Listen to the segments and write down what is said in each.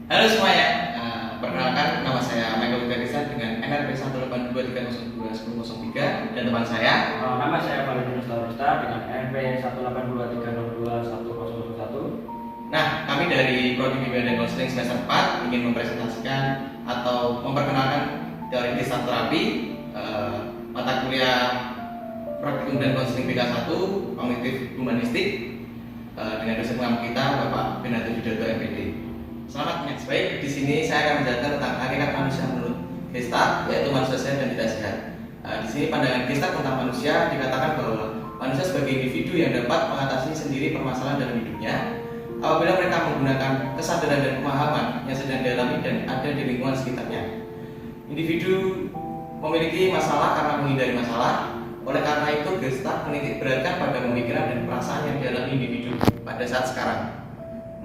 Halo semuanya, perkenalkan nama saya Michael Garissan dengan NRP 182302103 dan teman saya. Nama saya Valentino Starosta dengan NP 182302101. Nah, kami dari Prodi Bimbingan dan Konseling semester 4 ingin mempresentasikan atau memperkenalkan teori gestal terapi, mata kuliah Praktikum dan Konseling PK1 Kognitif Humanistik dengan dosen pengampu kita Bapak Benato Widodo MPD. Selamat menyaksikan. Baik, di sini saya akan menjelaskan tentang hakikat manusia menurut Gestalt, yaitu manusia sehat dan tidak sehat. Di sini pandangan Gestalt tentang manusia dikatakan bahwa manusia sebagai individu yang dapat mengatasi sendiri permasalahan dalam hidupnya apabila mereka menggunakan kesadaran dan pemahaman yang sedang dialami dan ada di lingkungan sekitarnya. Individu memiliki masalah karena menghindari masalah. Oleh karena itu, Gestalt menitik beratkan pada pemikiran dan perasaan yang dialami individu pada saat sekarang.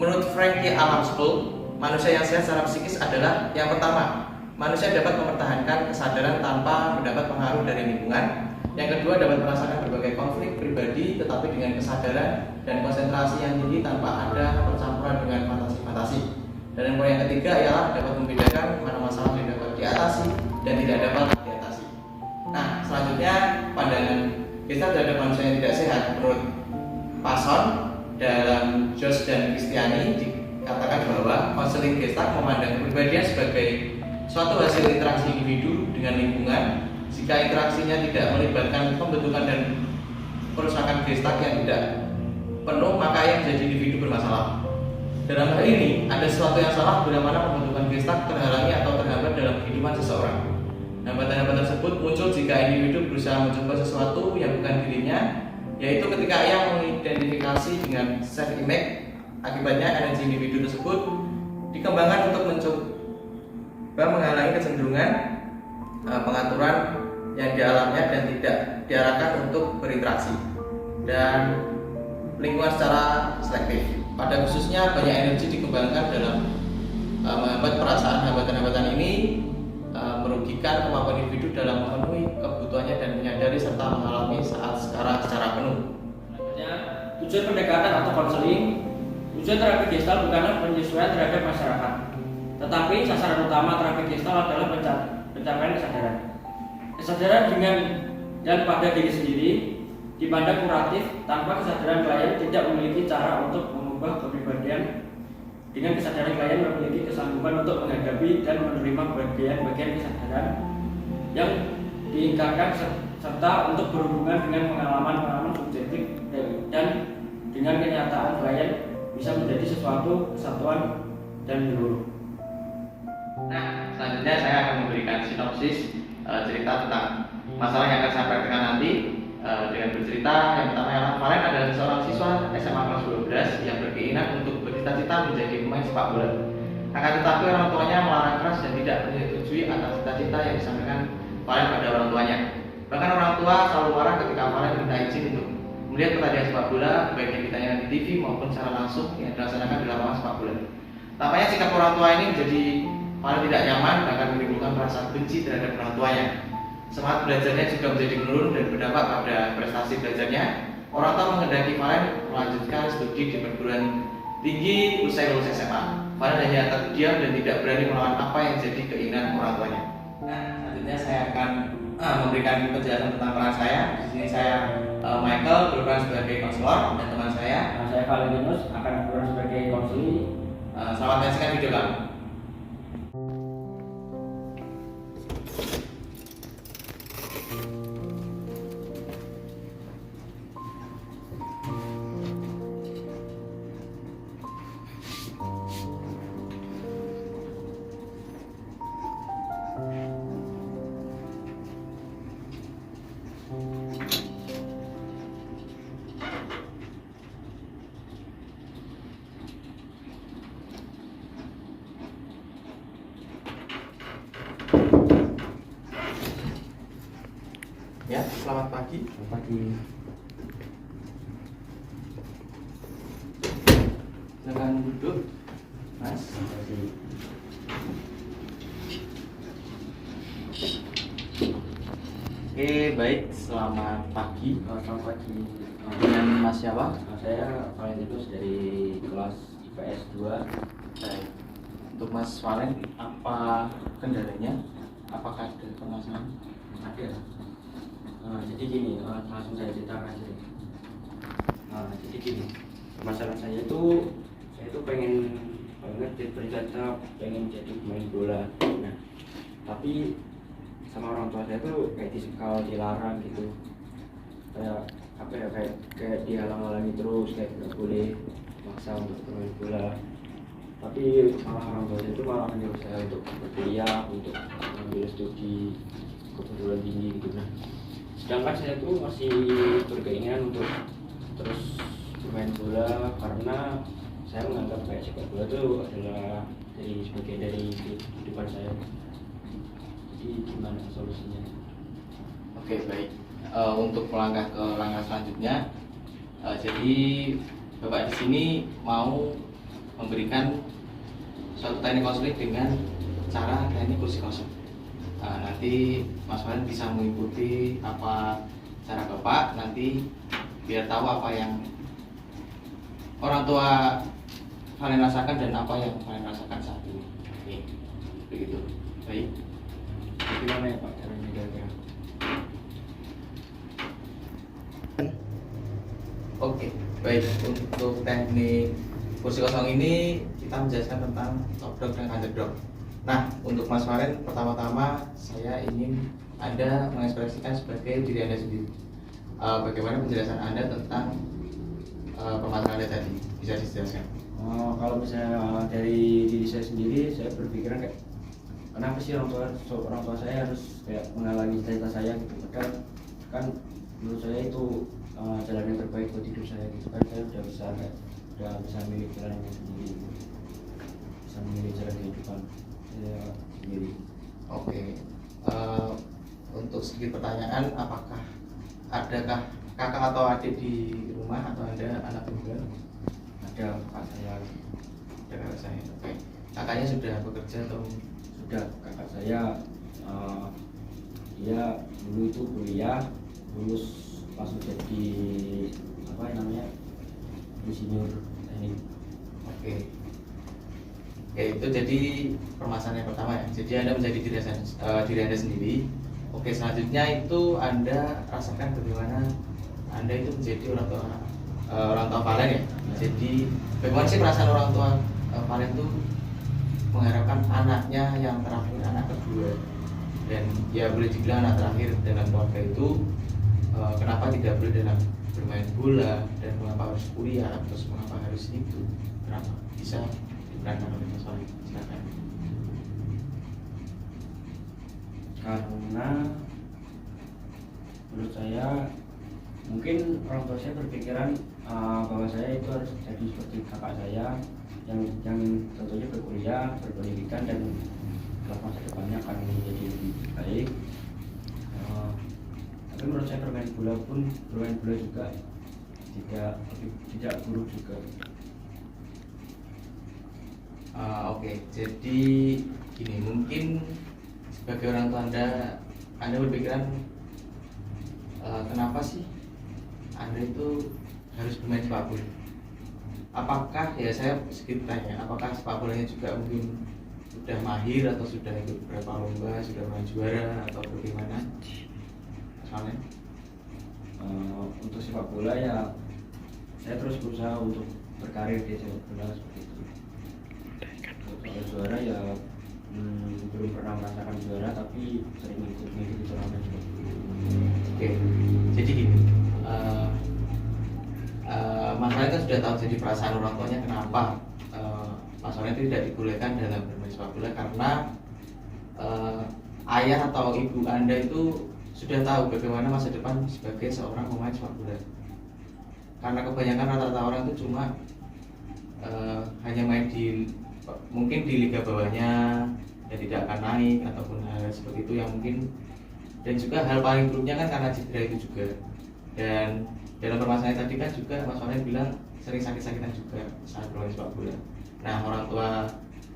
Menurut Frankie Alam School, manusia yang sehat secara psikis adalah yang pertama, manusia dapat mempertahankan kesadaran tanpa mendapat pengaruh dari lingkungan. Yang kedua, dapat merasakan berbagai konflik pribadi tetapi dengan kesadaran dan konsentrasi yang tinggi tanpa ada percampuran dengan fantasi-fantasi. Dan yang ketiga ialah dapat membedakan mana masalah yang dapat diatasi dan tidak dapat diatasi. Nah, selanjutnya pandangan kita terhadap manusia yang tidak sehat menurut Passon dalam Josh dan Kristiani dikatakan bahwa konseling Gestalt memandang kepribadian sebagai suatu hasil interaksi individu dengan lingkungan. Jika interaksinya tidak melibatkan pembentukan dan perusakan Gestalt yang tidak penuh, maka yang menjadi individu bermasalah. Dalam hal ini, ada sesuatu yang salah bila mana pembentukan Gestalt terhalangi atau terhambat dalam kehidupan seseorang. Hambatan-hambatan tersebut muncul jika individu berusaha mencoba sesuatu yang bukan dirinya, yaitu ketika ia mengidentifikasi dengan self-image. Akibatnya energi individu tersebut dikembangkan untuk mencoba menghalangi kecenderungan pengaturan yang dialaminya dan tidak diarahkan untuk berinteraksi dan lingkungan secara selektif. Pada khususnya banyak energi dikembangkan dalam menghambat perasaan. Hambatan-hambatan ini merugikan kemampuan individu dalam memenuhi kebutuhannya dan menyadari serta mengalami saat sekarang secara penuh. Selanjutnya, tujuan pendekatan atau konseling. Tujuan terapi Gestalt bukanlah penyesuaian terhadap masyarakat, tetapi sasaran utama terapi Gestalt adalah pencapaian kesadaran. Kesadaran dengan dan pada diri sendiri dipandang kuratif. Tanpa kesadaran, klien tidak memiliki cara untuk mengubah kepribadian. Dengan kesadaran, klien memiliki kesanggupan untuk menghadapi dan menerima bagian-bagian kesadaran yang diingkarkan serta untuk berhubungan dengan pengalaman-pengalaman subjektif dan dengan kenyataan. Klien bisa menjadi sesuatu kesatuan dan menyeluruh. Nah, selanjutnya saya akan memberikan sinopsis cerita tentang masalah yang akan saya praktekkan nanti dengan bercerita. Yang pertama adalah Valen adalah seorang siswa SMA kelas 12 yang berkeinginan untuk bercita-cita menjadi pemain sepak bola. Akan tetapi orang tuanya melarang keras dan tidak menyetujui atas cita-cita yang disampaikan Valen pada orang tuanya. Bahkan orang tua selalu marah ketika Valen minta izin untuk melihat pertandingan sepak bola, baik yang ditayangkan di TV maupun secara langsung yang dilaksanakan di lapangan sepak bola. Tampaknya sikap orang tua ini menjadi Valen tidak nyaman, bahkan menimbulkan perasaan benci terhadap orang tuanya. Semangat belajarnya juga menjadi menurun dan berdampak pada prestasi belajarnya. Orang tua menghendaki Valen melanjutkan studi di perguruan tinggi usai lulus SMA. Valen hanya terdiam dan tidak berani melawan apa yang jadi keinginan orang tuanya. Nah, selanjutnya saya akan memberikan penjelasan tentang peran saya. Di sini saya Michael berperan sebagai konselor dan teman saya. Saya Valentinus akan berperan sebagai konseling. Selamat menyaksikan video kami. Ya, selamat pagi. Selamat pagi. Silakan duduk, Mas. Terima kasih. Oke, baik. Selamat pagi. Selamat pagi. Dengan Mas siapa? Saya Valentinus dari kelas IPS 2. Baik. untuk Mas Valen, apa kendalanya? Apakah ada permasalahan? Ada. Jadi gini, langsung saya ceritakan jadi. Jadi gini, masalah saya itu pengen banget jadi bercita, pengen jadi pemain bola. Nah, tapi sama orang tua saya tuh kayak disekal, dilarang gitu. Kayak apa ya, kayak dihalang-halangi terus, kayak nggak boleh maksa untuk bermain bola. Tapi malah orang tua saya itu malah menyuruh saya untuk berkuliah, untuk mengambil studi keperluan tinggi gitu. Nah, sedangkan saya tuh masih berkeinginan untuk terus bermain bola karena saya menganggap kayak sepak bola itu adalah sebagian dari kehidupan saya. Jadi gimana solusinya? Oke, baik. Untuk melangkah ke langkah selanjutnya, jadi Bapak di sini mau memberikan suatu teknik konseling dengan cara teknik kursi kosong. Nanti Mas Valen bisa mengikuti apa cara Bapak, nanti biar tahu apa yang orang tua Valen rasakan dan apa yang Valen rasakan saat ini. Oke, begitu. Baik. Gimana ya Pak caranya kira-kira? Oke, baik. Untuk teknik kursi kosong ini kita menjelaskan tentang top dog dan underdog. Nah, untuk Mas Valen, pertama-tama saya ingin Anda mengekspresikan sebagai diri Anda sendiri. Bagaimana penjelasan Anda tentang permasalahan Anda tadi? Bisa dijelaskan? Kalau misalnya dari diri saya sendiri, saya berpikiran kayak kenapa sih orang tua saya harus kayak menghalangi cita-cita saya gitu. Padahal kan menurut saya itu jalan yang terbaik buat hidup saya gitu kan. Saya udah bisa memilih jalan yang sendiri gitu. Bisa memilih jalan kehidupan saya sendiri. Oke. Untuk sedikit pertanyaan, apakah adakah kakak atau adik di rumah atau Anda anak tunggal? Ada kakak saya. Ada kakak saya. Oke. Kakaknya sudah bekerja atau? Sudah. Kakak saya dia dulu itu kuliah, lulus langsung jadi apa namanya insinyur teknik. Oke. Oke, itu jadi permasalahan yang pertama ya. Jadi Anda menjadi diri Anda sendiri. Oke, selanjutnya itu Anda rasakan bagaimana Anda itu menjadi orang tua Valen ya. Jadi bagaimana sih perasaan orang tua Valen itu mengharapkan anaknya yang terakhir, anak kedua, dan ya boleh dibilang anak terakhir dalam keluarga itu kenapa tidak boleh dalam bermain bola dan mengapa harus kuliah, terus mengapa harus itu, kenapa bisa diterangkan oleh Mas Valen? Silakan. Karena menurut saya mungkin orang tua saya berpikiran bahwa saya itu harus jadi seperti kakak saya yang tentunya berkuliah, berpendidikan dan kelak masa depannya akan menjadi lebih baik. Tapi menurut saya bermain bola juga tidak buruk juga. Oke, jadi gini, mungkin sebagai orang tua Anda berpikiran kenapa sih Anda itu harus bermain sepak bola? Apakah, ya saya sedikit tanya, apakah sepak bolanya juga mungkin sudah mahir atau sudah ikut beberapa lomba, sudah pernah juara atau bagaimana? Soalnya untuk sepak bola ya saya terus berusaha untuk berkarir di sepak bola seperti itu. Kalau juara ya belum pernah merasakan juara, tapi sering mengikuti turnamen seperti itu. Oke, jadi gini, Mas Valen kan sudah tahu jadi perasaan orang tuanya kenapa Mas Valen itu tidak dibolehkan dalam bermain sepak bola karena ayah atau ibu Anda itu sudah tahu bagaimana masa depan sebagai seorang pemain sepak bola. Karena kebanyakan rata-rata orang itu cuma hanya main mungkin di liga bawahnya dan tidak akan naik ataupun hal seperti itu yang mungkin, dan juga hal paling buruknya kan karena cedera itu juga. Dan dalam permasalahan tadi kan juga Mas Valen bilang sering sakit-sakitan juga saat bermain sepak bola. Nah, orang tua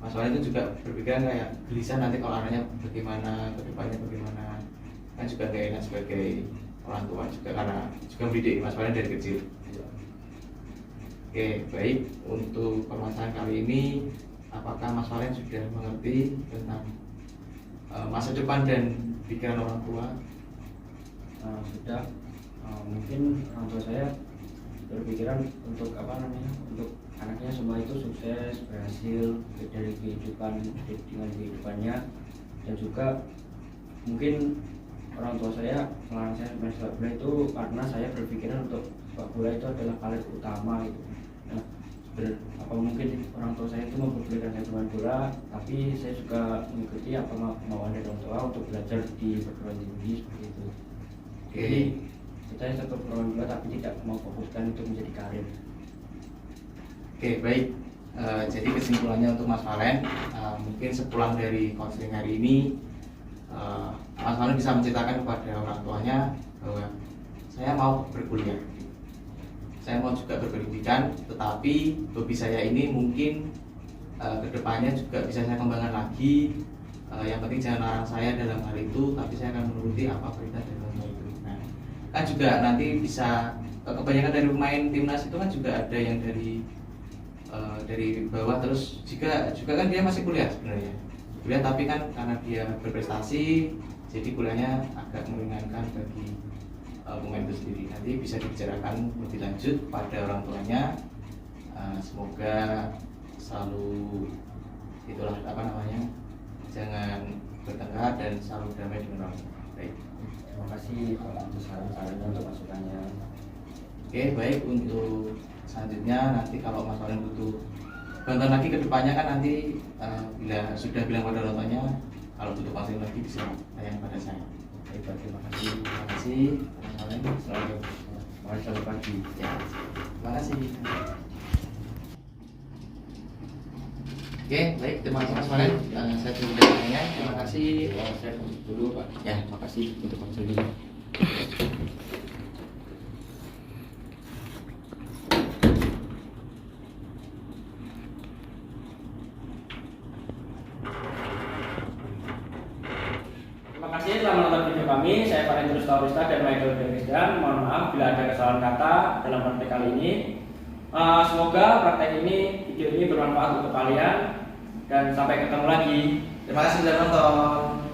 Mas Valen itu juga berpikiran kayak gelisah nanti kalau anaknya bagaimana, kedepannya bagaimana, kan juga gak enak sebagai orang tua juga karena juga mendidik Mas Valen dari kecil. Oke, baik, untuk permasalahan kali ini apakah Mas Valen sudah mengerti tentang masa depan dan pikiran orang tua? Sudah. Mungkin orang tua saya berpikiran untuk untuk anaknya semua itu sukses, berhasil dari kehidupan dengan kehidupannya, dan juga mungkin orang tua saya melarang saya main sepak bola itu karena saya berpikiran untuk sepak bola itu adalah karir utama gitu. Nah, apa mungkin orang tua saya itu memperbolehkan saya bermain bola, tapi saya juga mengikuti apa kemauan dari orang tua untuk belajar di perguruan tinggi seperti itu. Jadi saya tetap bermain bola tapi tidak mau fokuskan itu menjadi karir. Oke, baik. Jadi kesimpulannya untuk Mas Valen, mungkin sepulang dari konseling hari ini, Mas Valen bisa menceritakan kepada orang tuanya bahwa saya mau berkuliah, saya mau juga berpendidikan, tetapi hobi saya ini mungkin kedepannya juga bisa saya kembangkan lagi. Yang penting jangan larang saya dalam hal itu, tapi saya akan menuruti apa perintah dari orang tua itu. Nah, kan juga nanti bisa kebanyakan dari pemain timnas itu kan juga ada yang dari bawah, terus juga kan dia masih kuliah sebenarnya, kuliah tapi kan karena dia berprestasi jadi kuliahnya agak meringankan bagi pemain itu sendiri. Nanti bisa dibicarakan lebih lanjut pada orang tuanya. Semoga selalu itulah jangan bertengkar dan selalu damai dengan orang tua. Baik, Terima kasih untuk saran-sarannya, untuk masukannya. oke, baik. Untuk selanjutnya nanti kalau Mas Valen butuh bantuan lagi ke depannya kan nanti bila sudah bilang pada orang tuanya, kalau butuh konseling lagi bisa tanya pada saya. Baik, terima kasih. Terima kasih Mas Valen. Selamat pagi. Ya, terima kasih. Oke, baik, terima kasih Mas Valen. Saya tunggu jawabannya. Terima kasih. Saya dulu Pak. Ya. Terima kasih untuk konseling. Terima kasih telah menonton video kami. Saya Valentino Taurista dan Michael Bergisdan. Mohon maaf bila ada kesalahan kata dalam praktek kali ini. Semoga praktek video ini bermanfaat untuk kalian, dan sampai ketemu lagi. Terima kasih sudah nonton.